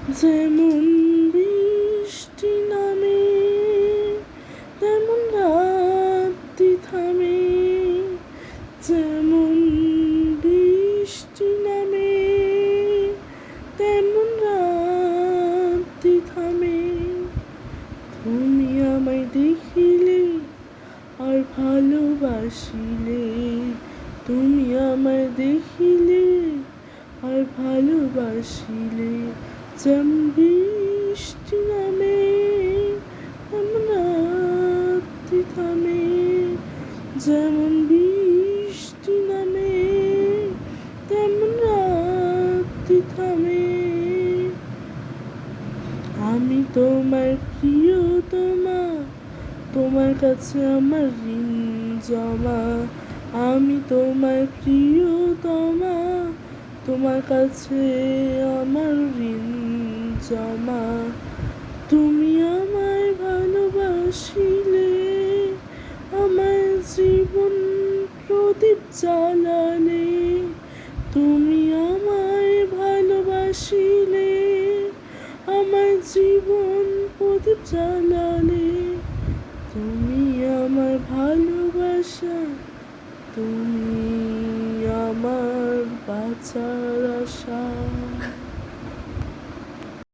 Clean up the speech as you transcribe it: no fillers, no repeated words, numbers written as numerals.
যেমন বৃষ্টি নামে তেমন রাত্রি থামে, যেমন বৃষ্টি নামে তেমন রাত্রি থামে। তুমি আমায় দেখিলে আর ভালোবাসিলে, তুমি আমায় দেখিলে আর ভালোবাসিলে, যেমন বৃষ্টি নামে তেমন রাত্রি থামে, যেমন বৃষ্টি নামে তেমন রাত্রি থামে। আমি তোমার প্রিয়তমা, তোমার কাছে আমার ঋণ জমা। আমি তোমার প্রিয়তমা, তোমার কাছে আমার ঋণ জমা। তুমি আমায় ভালোবাসিলে, আমার জীবন প্রদীপ জ্বালালে। তুমি আমায় ভালোবাসিলে, আমার জীবন প্রদীপ জ্বালালে। তুমি আমার ভালোবাসা, তুমি আমার বাঁচার আশা।